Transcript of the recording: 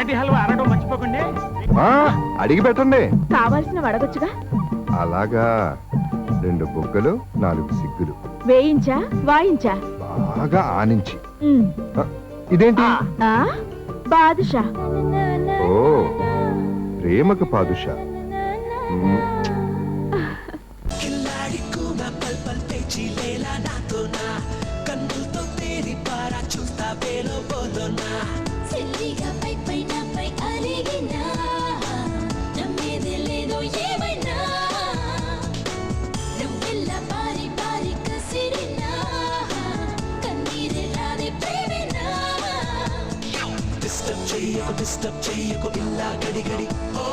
అరటి హల్వా అరటం మర్చిపోకండి. అడిగి పెట్టండి. కావాల్సిన అడగొచ్చుగా. అలాగా 2 బుగ్గలు 4 సిగ్గులు. వేయించా వాయించా? బాగా ఆనించి. ఇదేంటి? బాదుషా. ఓ ప్రేమకు పాదుషా. డిస్టర్బ్ చెయ్యకు ఇల్లా గడి గడి. ఓ